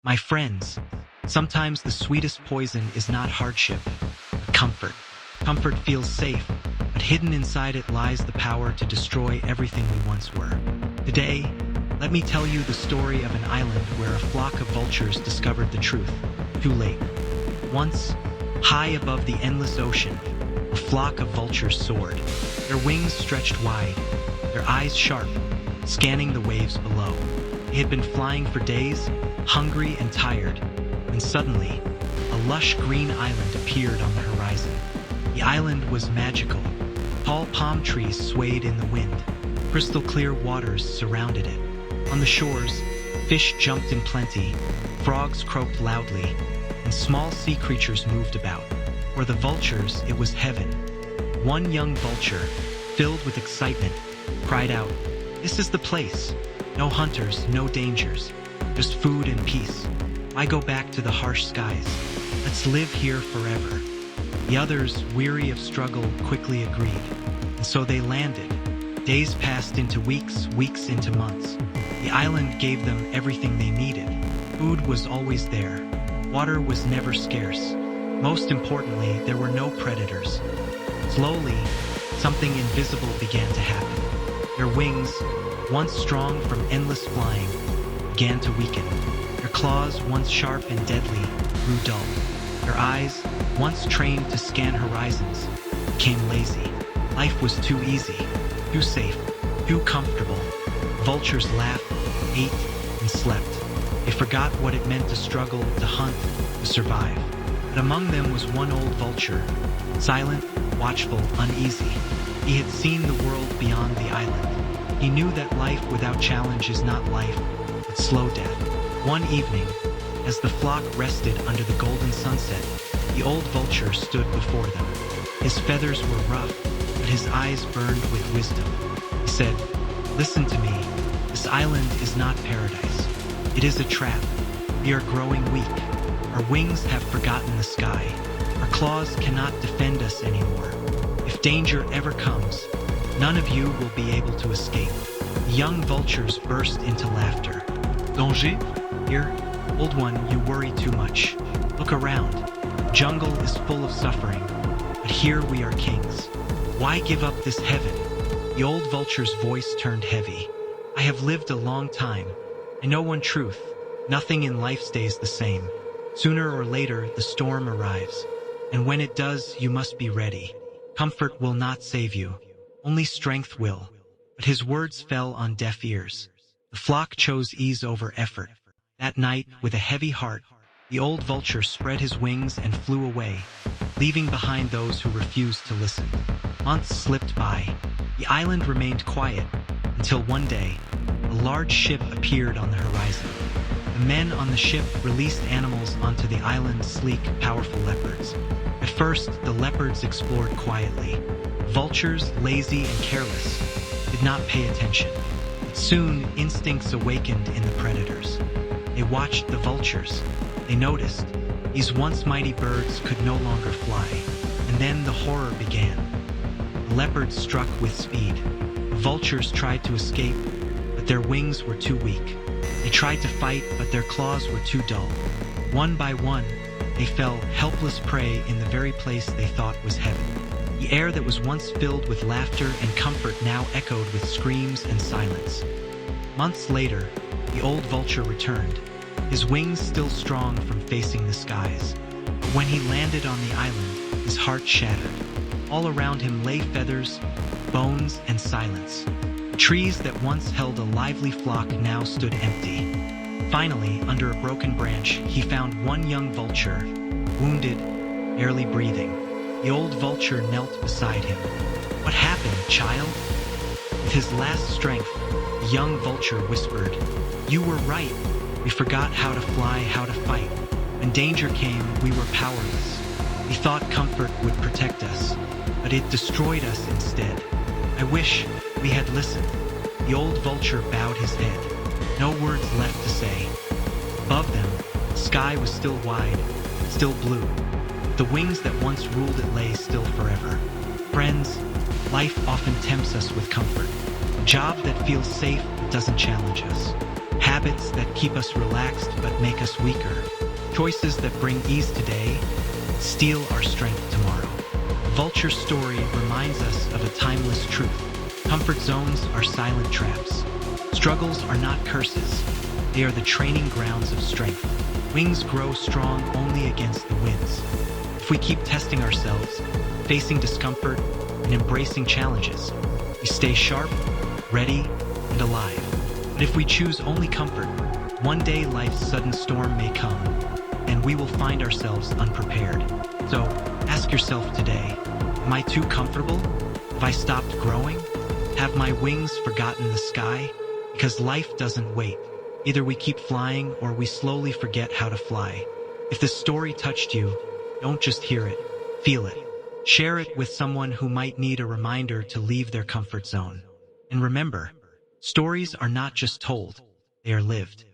My friends, sometimes the sweetest poison is not hardship, but comfort. Comfort feels safe, but hidden inside it lies the power to destroy everything we once were. Today, let me tell you the story of an island where a flock of vultures discovered the truth, too late. Once, high above the endless ocean, a flock of vultures soared. Their wings stretched wide, their eyes sharp, scanning the waves below. They had been flying for days, hungry and tired, when suddenly, a lush green island appeared on the horizon. The island was magical. Tall palm trees swayed in the wind. Crystal clear waters surrounded it. On the shores, fish jumped in plenty, frogs croaked loudly, and small sea creatures moved about. For the vultures, it was heaven. One young vulture, filled with excitement, cried out, "This is the place. No hunters, no dangers, just food and peace. Why go back to the harsh skies? Let's live here forever." The others, weary of struggle, quickly agreed. And so they landed. Days passed into weeks, weeks into months. The island gave them everything they needed. Food was always there. Water was never scarce. Most importantly, there were no predators. Slowly, something invisible began to happen. Their wings, once strong from endless flying, began to weaken. Their claws, once sharp and deadly, grew dull. Their eyes, once trained to scan horizons, became lazy. Life was too easy, too safe, too comfortable. Vultures laughed, ate, and slept. They forgot what it meant to struggle, to hunt, to survive. But among them was one old vulture, silent, watchful, uneasy. He had seen the world beyond the island. He knew that life without challenge is not life, but slow death. One evening, as the flock rested under the golden sunset, the old vulture stood before them. His feathers were rough, but his eyes burned with wisdom. He said, "Listen to me. This island is not paradise. It is a trap. We are growing weak. Our wings have forgotten the sky. Our claws cannot defend us anymore. If danger ever comes, none of you will be able to escape." The young vultures burst into laughter. "Danger? Here, old one, you worry too much. Look around. The jungle is full of suffering, but here we are kings. Why give up this heaven?" The old vulture's voice turned heavy. "I have lived a long time. I know one truth. Nothing in life stays the same. Sooner or later, the storm arrives. And when it does, you must be ready. Comfort will not save you. Only strength will." But his words fell on deaf ears. The flock chose ease over effort. That night, with a heavy heart, the old vulture spread his wings and flew away, leaving behind those who refused to listen. Months slipped by. The island remained quiet, until one day, a large ship appeared on the horizon. The men on the ship released animals onto the island's sleek, powerful leopards. At first, the leopards explored quietly. Vultures, lazy and careless, did not pay attention. But soon, instincts awakened in the predators. They watched the vultures. They noticed these once mighty birds could no longer fly. And then the horror began. The leopards struck with speed. The vultures tried to escape, but their wings were too weak. They tried to fight, but their claws were too dull. One by one, they fell helpless prey in the very place they thought was heaven. The air that was once filled with laughter and comfort now echoed with screams and silence. Months later, the old vulture returned, his wings still strong from facing the skies. But when he landed on the island, his heart shattered. All around him lay feathers, bones, and silence. The trees that once held a lively flock now stood empty. Finally, under a broken branch, he found one young vulture, wounded, barely breathing. The old vulture knelt beside him. "What happened, child?" With his last strength, the young vulture whispered, "You were right. We forgot how to fly, how to fight. When danger came, we were powerless. We thought comfort would protect us, but it destroyed us instead. I wish we had listened." The old vulture bowed his head. No words left to say. Above them, the sky was still wide, still blue. The wings that once ruled it lay still forever. Friends, life often tempts us with comfort. A job that feels safe but doesn't challenge us. Habits that keep us relaxed but make us weaker. Choices that bring ease today, steal our strength tomorrow. Vulture's story reminds us of a timeless truth. Comfort zones are silent traps. Struggles are not curses. They are the training grounds of strength. Wings grow strong only against the winds. If we keep testing ourselves, facing discomfort, and embracing challenges, we stay sharp, ready, and alive. But if we choose only comfort, one day life's sudden storm may come, and we will find ourselves unprepared. So, ask yourself today, am I too comfortable? Have I stopped growing? Have my wings forgotten the sky? Because life doesn't wait. Either we keep flying or we slowly forget how to fly. If this story touched you, don't just hear it, feel it. Share it with someone who might need a reminder to leave their comfort zone. And remember, stories are not just told, they are lived.